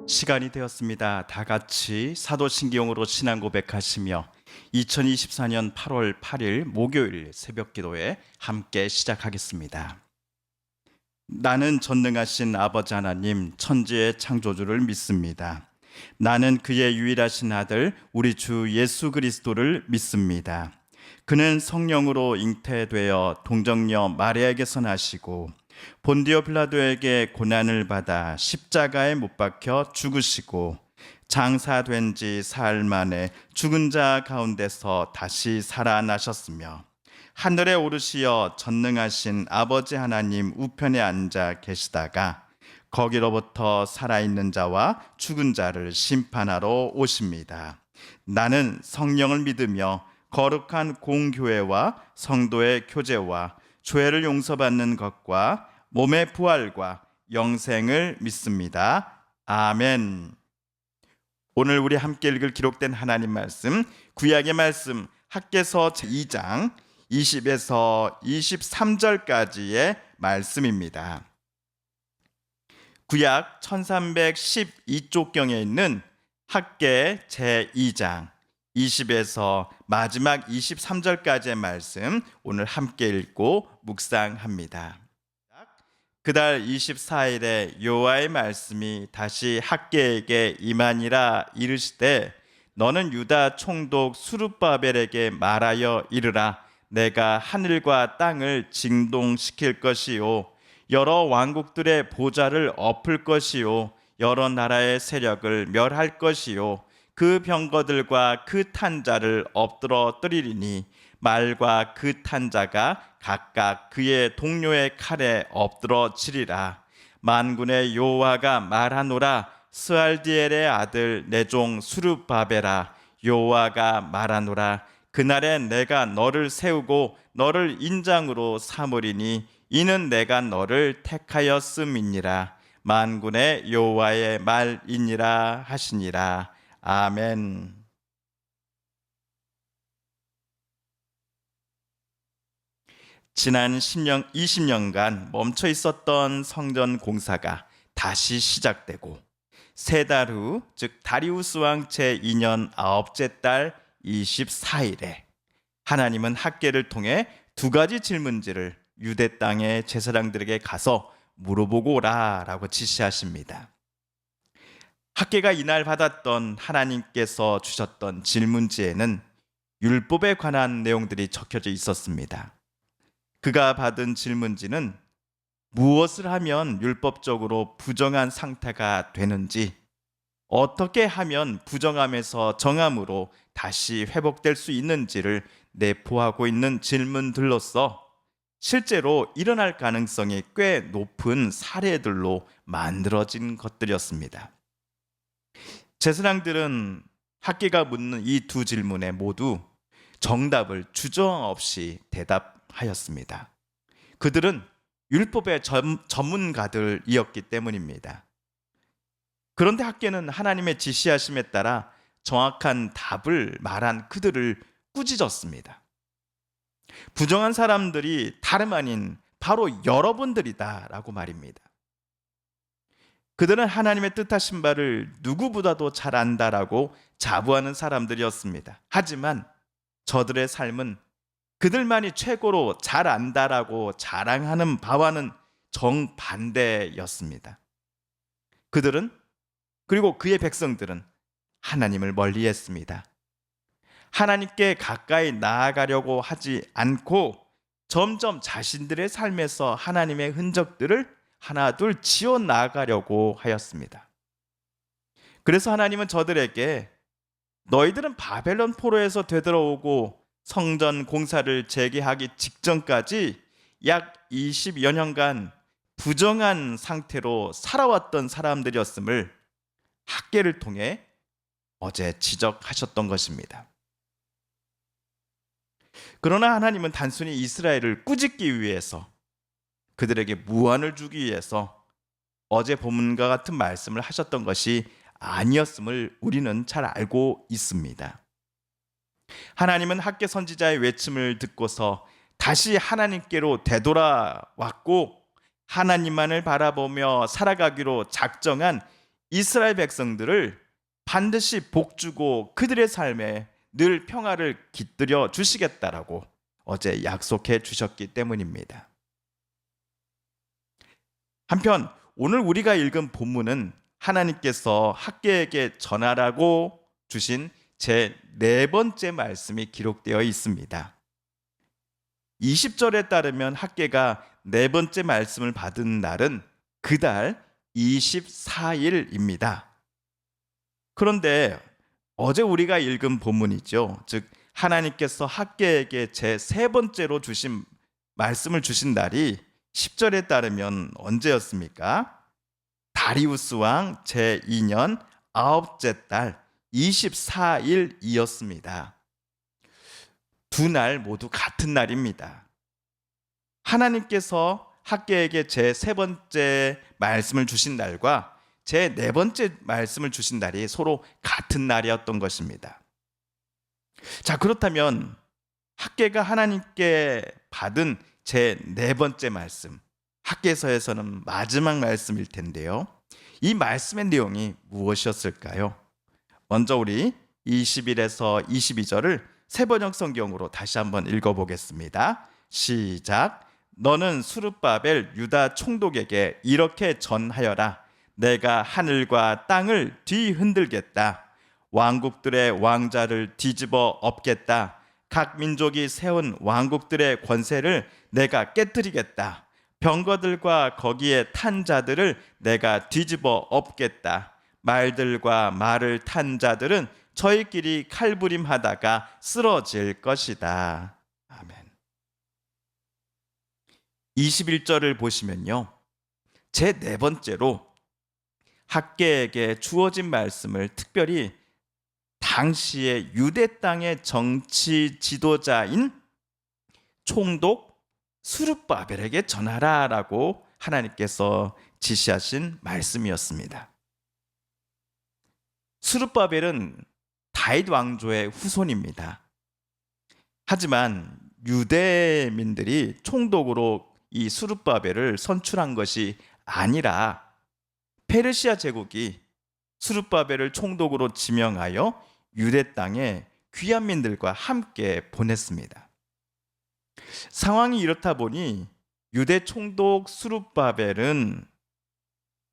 시간이 되었습니다. 다 같이 사도신경으로 신앙 고백하시며 2024년 8월 8일 목요일 새벽 기도에 함께 시작하겠습니다. 나는 전능하신 아버지 하나님 천지의 창조주를 믿습니다. 나는 그의 유일하신 아들 우리 주 예수 그리스도를 믿습니다. 그는 성령으로 잉태되어 동정녀 마리아에게서 나시고 본디오 빌라도에게 고난을 받아 십자가에 못 박혀 죽으시고 장사된 지 사흘 만에 죽은 자 가운데서 다시 살아나셨으며 하늘에 오르시어 전능하신 아버지 하나님 우편에 앉아 계시다가 거기로부터 살아있는 자와 죽은 자를 심판하러 오십니다. 나는 성령을 믿으며 거룩한 공교회와 성도의 교제와 죄를 용서받는 것과 몸의 부활과 영생을 믿습니다. 아멘. 오늘 우리 함께 읽을 기록된 하나님 말씀, 구약의 말씀 학개서 2장 20에서 23절까지의 말씀입니다. 구약 1312쪽경에 있는 학개 제2장 20에서 마지막 23절까지의 말씀 오늘 함께 읽고 묵상합니다. 그달 24일에 여호와의 말씀이 다시 학개에게 임하니라 이르시되 너는 유다 총독 수룹바벨에게 말하여 이르라. 내가 하늘과 땅을 진동시킬 것이요 여러 왕국들의 보좌를 엎을 것이요 여러 나라의 세력을 멸할 것이요 그 병거들과 그 탄자를 엎드러뜨리리니 말과 그 탄자가 각각 그의 동료의 칼에 엎드러지리라. 만군의 여호와가 말하노라. 스알디엘의 아들 내 종 수룹바벨아, 여호와가 말하노라. 그날에 내가 너를 세우고 너를 인장으로 삼으리니 이는 내가 너를 택하였음이니라. 만군의 여호와의 말이니라 하시니라. 아멘. 지난 20년간 멈춰 있었던 성전 공사가 다시 시작되고 세 달 후, 즉 다리우스 왕 제2년 9째 달 24일에 하나님은 학개를 통해 두 가지 질문지를 유대 땅의 제사장들에게 가서 물어보고 오라라고 지시하십니다. 학개가 이날 받았던 하나님께서 주셨던 질문지에는 율법에 관한 내용들이 적혀져 있었습니다. 그가 받은 질문지는 무엇을 하면 율법적으로 부정한 상태가 되는지, 어떻게 하면 부정함에서 정함으로 다시 회복될 수 있는지를 내포하고 있는 질문들로서 실제로 일어날 가능성이 꽤 높은 사례들로 만들어진 것들이었습니다. 제사장들은 학개가 묻는 이 두 질문에 모두 정답을 주저없이 대답하였습니다. 그들은 율법의 전문가들이었기 때문입니다. 그런데 학개는 하나님의 지시하심에 따라 정확한 답을 말한 그들을 꾸짖었습니다. 부정한 사람들이 다름 아닌 바로 여러분들이다라고 말입니다. 그들은 하나님의 뜻하신 바를 누구보다도 잘 안다라고 자부하는 사람들이었습니다. 하지만 저들의 삶은 그들만이 최고로 잘 안다라고 자랑하는 바와는 정반대였습니다. 그들은, 그리고 그의 백성들은 하나님을 멀리했습니다. 하나님께 가까이 나아가려고 하지 않고 점점 자신들의 삶에서 하나님의 흔적들을 하나둘 지워 나가려고 하였습니다. 그래서 하나님은 저들에게 너희들은 바벨론 포로에서 되돌아오고 성전 공사를 재개하기 직전까지 약 20여 년간 부정한 상태로 살아왔던 사람들이었음을 학개를 통해 어제 지적하셨던 것입니다. 그러나 하나님은 단순히 이스라엘을 꾸짖기 위해서, 그들에게 무한을 주기 위해서 어제 본문과 같은 말씀을 하셨던 것이 아니었음을 우리는 잘 알고 있습니다. 하나님은 학개 선지자의 외침을 듣고서 다시 하나님께로 되돌아왔고 하나님만을 바라보며 살아가기로 작정한 이스라엘 백성들을 반드시 복주고 그들의 삶에 늘 평화를 깃들여 주시겠다라고 어제 약속해 주셨기 때문입니다. 한편 오늘 우리가 읽은 본문은 하나님께서 학개에게 전하라고 주신 제 네 번째 말씀이 기록되어 있습니다. 20절에 따르면 학개가 네 번째 말씀을 받은 날은 그달 24일입니다. 그런데 어제 우리가 읽은 본문이죠. 즉 하나님께서 학개에게 제 세 번째로 주신 말씀을 주신 날이 10절에 따르면 언제였습니까? 다리우스 왕 제2년 아홉째 달 24일이었습니다. 두 날 모두 같은 날입니다. 하나님께서 학개에게 제 세 번째 말씀을 주신 날과 제 네 번째 말씀을 주신 날이 서로 같은 날이었던 것입니다. 자, 그렇다면 학개가 하나님께 받은 제 네 번째 말씀, 학개서에서는 마지막 말씀일 텐데요. 이 말씀의 내용이 무엇이었을까요? 먼저 우리 21에서 22절을 세번역 성경으로 다시 한번 읽어보겠습니다. 시작. 너는 스룹바벨 유다 총독에게 이렇게 전하여라. 내가 하늘과 땅을 뒤흔들겠다. 왕국들의 왕자를 뒤집어 엎겠다. 각 민족이 세운 왕국들의 권세를 내가 깨뜨리겠다. 병거들과 거기에 탄 자들을 내가 뒤집어 엎겠다. 말들과 말을 탄 자들은 저희끼리 칼부림하다가 쓰러질 것이다. 아멘. 21절을 보시면요, 제 네 번째로 학개에게 주어진 말씀을 특별히 당시의 유대 땅의 정치 지도자인 총독 스룹바벨에게 전하라라고 하나님께서 지시하신 말씀이었습니다. 스룹바벨은 다윗 왕조의 후손입니다. 하지만 유대민들이 총독으로 이 스룹바벨을 선출한 것이 아니라 페르시아 제국이 스룹바벨을 총독으로 지명하여 유대 땅에 귀한 민들과 함께 보냈습니다. 상황이 이렇다 보니 유대 총독 스룹바벨은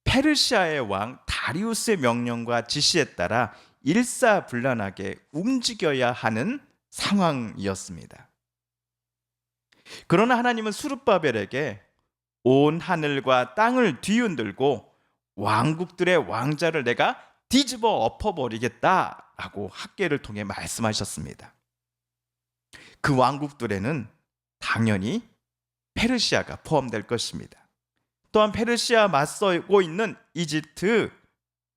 페르시아의 왕 다리우스의 명령과 지시에 따라 일사불란하게 움직여야 하는 상황이었습니다. 그러나 하나님은 스룹바벨에게 온 하늘과 땅을 뒤흔들고 왕국들의 왕자를 내가 뒤집어 엎어버리겠다라고 학개를 통해 말씀하셨습니다. 그 왕국들에는 당연히 페르시아가 포함될 것입니다. 또한 페르시아 맞서고 있는 이집트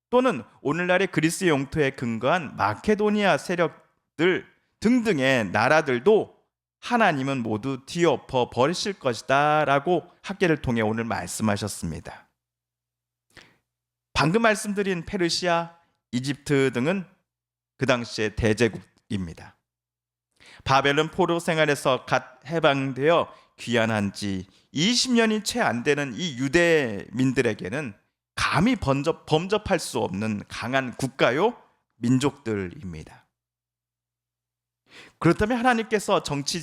또는 오늘날의 그리스 영토에 근거한 마케도니아 세력들 등등의 나라들도 하나님은 모두 뒤엎어 버리실 것이다 라고 학개를 통해 오늘 말씀하셨습니다. 방금 말씀드린 페르시아, 이집트 등은 그 당시의 대제국입니다. 바벨론 포로 생활에서 갓 해방되어 귀환한 지 20년이 채 안 되는 이 유대민들에게는 감히 범접할 수 없는 강한 국가요 민족들입니다. 그렇다면 하나님께서 정치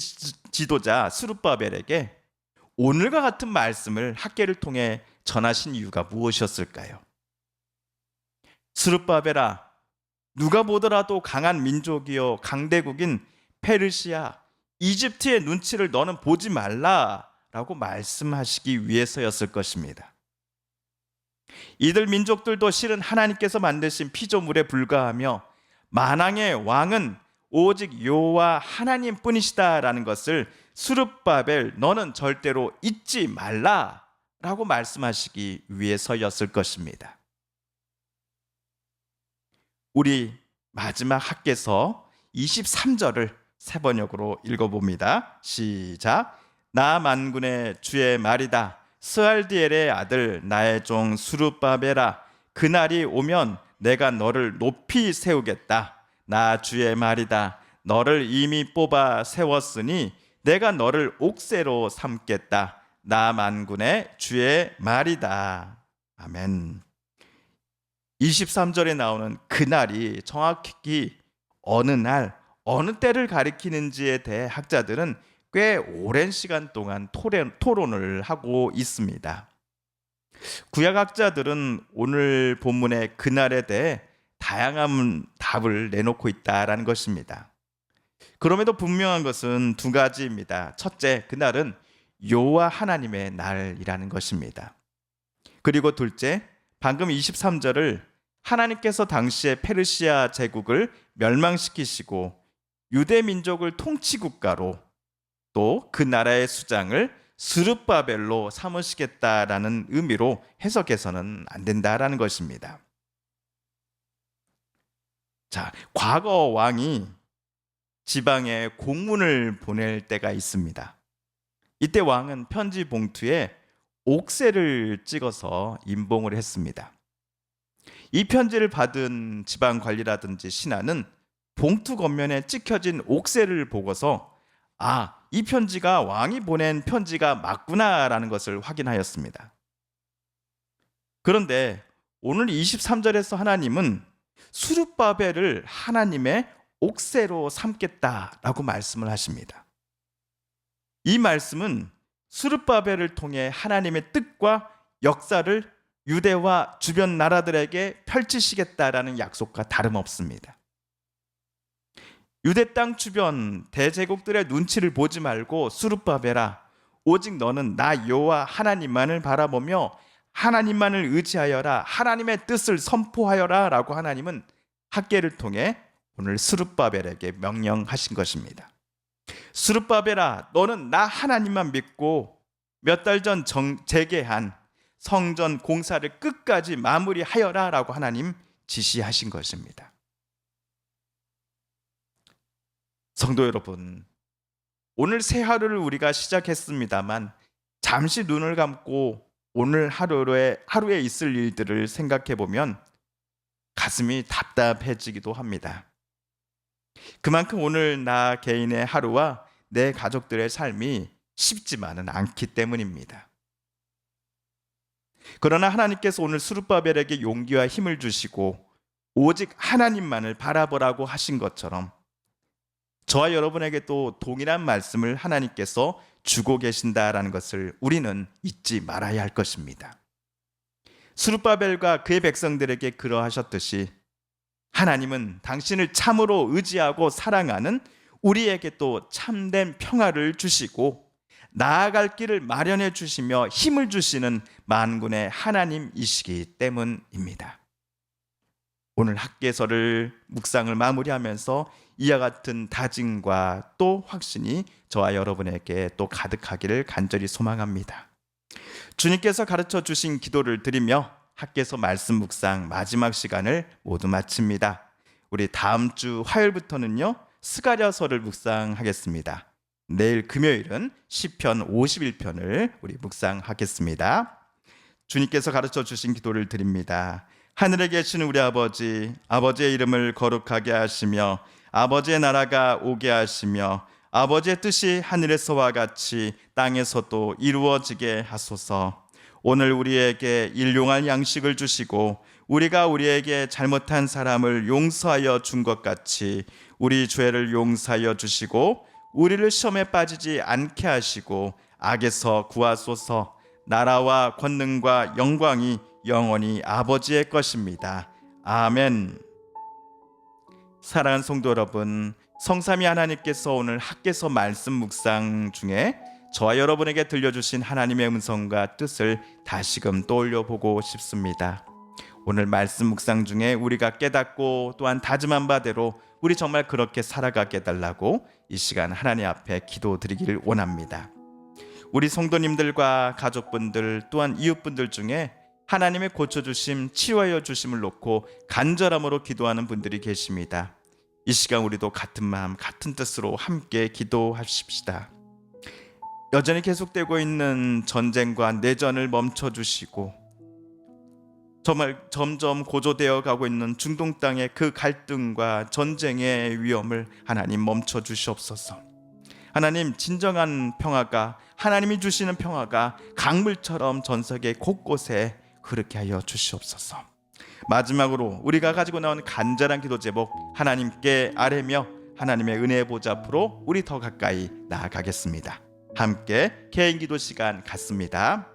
지도자 스룹바벨에게 오늘과 같은 말씀을 학개를 통해 전하신 이유가 무엇이었을까요? 스룹바벨아, 누가 보더라도 강한 민족이요 강대국인 페르시아, 이집트의 눈치를 너는 보지 말라라고 말씀하시기 위해서였을 것입니다. 이들 민족들도 실은 하나님께서 만드신 피조물에 불과하며 만왕의 왕은 오직 여호와 하나님뿐이시다라는 것을 스룹바벨 너는 절대로 잊지 말라라고 말씀하시기 위해서였을 것입니다. 우리 마지막 학개서 23절을 세 번역으로 읽어봅니다. 시작. 나 만군의 주의 말이다. 스알디엘의 아들 나의 종 스룹바벨아, 그날이 오면 내가 너를 높이 세우겠다. 나 주의 말이다. 너를 이미 뽑아 세웠으니 내가 너를 옥새로 삼겠다. 나 만군의 주의 말이다. 아멘. 23절에 나오는 그날이 정확히 어느 날, 어느 때를 가리키는지에 대해 학자들은 꽤 오랜 시간 동안 토론을 하고 있습니다. 구약학자들은 오늘 본문의 그날에 대해 다양한 답을 내놓고 있다라는 것입니다. 그럼에도 분명한 것은 두 가지입니다. 첫째, 그날은 여호와 하나님의 날이라는 것입니다. 그리고 둘째, 방금 23절을 하나님께서 당시에 페르시아 제국을 멸망시키시고 유대 민족을 통치국가로 또 그 나라의 수장을 스룹바벨로 삼으시겠다라는 의미로 해석해서는 안 된다라는 것입니다. 자, 과거 왕이 지방에 공문을 보낼 때가 있습니다. 이때 왕은 편지 봉투에 옥새를 찍어서 임봉을 했습니다. 이 편지를 받은 지방 관리라든지 신하는 봉투 겉면에 찍혀진 옥새를 보고서 이 편지가 왕이 보낸 편지가 맞구나라는 것을 확인하였습니다. 그런데 오늘 23절에서 하나님은 스룹바벨을 하나님의 옥새로 삼겠다라고 말씀을 하십니다. 이 말씀은 스룹바벨을 통해 하나님의 뜻과 역사를 유대와 주변 나라들에게 펼치시겠다라는 약속과 다름없습니다. 유대 땅 주변 대제국들의 눈치를 보지 말고 스룹바벨아, 오직 너는 나 여호와 하나님만을 바라보며 하나님만을 의지하여라, 하나님의 뜻을 선포하여라 라고 하나님은 학개를 통해 오늘 스룹바벨에게 명령하신 것입니다. 스룹바벨아, 너는 나 하나님만 믿고 몇 달 전 재개한 성전 공사를 끝까지 마무리하여라 라고 하나님 지시하신 것입니다. 성도 여러분, 오늘 새 하루를 우리가 시작했습니다만 잠시 눈을 감고 오늘 하루에 있을 일들을 생각해 보면 가슴이 답답해지기도 합니다. 그만큼 오늘 나 개인의 하루와 내 가족들의 삶이 쉽지만은 않기 때문입니다. 그러나 하나님께서 오늘 스룹바벨에게 용기와 힘을 주시고 오직 하나님만을 바라보라고 하신 것처럼 저와 여러분에게 또 동일한 말씀을 하나님께서 주고 계신다라는 것을 우리는 잊지 말아야 할 것입니다. 스룹바벨과 그의 백성들에게 그러하셨듯이 하나님은 당신을 참으로 의지하고 사랑하는 우리에게 또 참된 평화를 주시고 나아갈 길을 마련해 주시며 힘을 주시는 만군의 하나님이시기 때문입니다. 오늘 학개서를 묵상을 마무리하면서 이와 같은 다짐과 또 확신이 저와 여러분에게 또 가득하기를 간절히 소망합니다. 주님께서 가르쳐 주신 기도를 드리며 학개서 말씀 묵상 마지막 시간을 모두 마칩니다. 우리 다음 주 화요일부터는요 스가랴서를 묵상하겠습니다. 내일 금요일은 시편 51편을 우리 묵상하겠습니다. 주님께서 가르쳐 주신 기도를 드립니다. 하늘에 계신 우리 아버지, 아버지의 이름을 거룩하게 하시며 아버지의 나라가 오게 하시며 아버지의 뜻이 하늘에서와 같이 땅에서도 이루어지게 하소서. 오늘 우리에게 일용할 양식을 주시고 우리가 우리에게 잘못한 사람을 용서하여 준 것 같이 우리 죄를 용서하여 주시고 우리를 시험에 빠지지 않게 하시고 악에서 구하소서. 나라와 권능과 영광이 영원히 아버지의 것입니다. 아멘. 사랑하는 성도 여러분, 성삼위 하나님께서 오늘 학개서 말씀 묵상 중에 저와 여러분에게 들려주신 하나님의 음성과 뜻을 다시금 떠올려 보고 싶습니다. 오늘 말씀 묵상 중에 우리가 깨닫고 또한 다짐한 바대로 우리 정말 그렇게 살아가게 해달라고 이 시간 하나님 앞에 기도드리기를 원합니다. 우리 성도님들과 가족분들 또한 이웃분들 중에 하나님의 고쳐주심, 치유하여 주심을 놓고 간절함으로 기도하는 분들이 계십니다. 이 시간 우리도 같은 마음, 같은 뜻으로 함께 기도하십시다. 여전히 계속되고 있는 전쟁과 내전을 멈춰주시고 정말 점점 고조되어 가고 있는 중동 땅의 그 갈등과 전쟁의 위험을 하나님 멈춰주시옵소서. 하나님, 진정한 평화가, 하나님이 주시는 평화가 강물처럼 전 세계 곳곳에 흐르게 하여 주시옵소서. 마지막으로 우리가 가지고 나온 간절한 기도 제목 하나님께 아뢰며 하나님의 은혜의 보좌 앞으로 우리 더 가까이 나아가겠습니다. 함께 개인 기도 시간 갖습니다.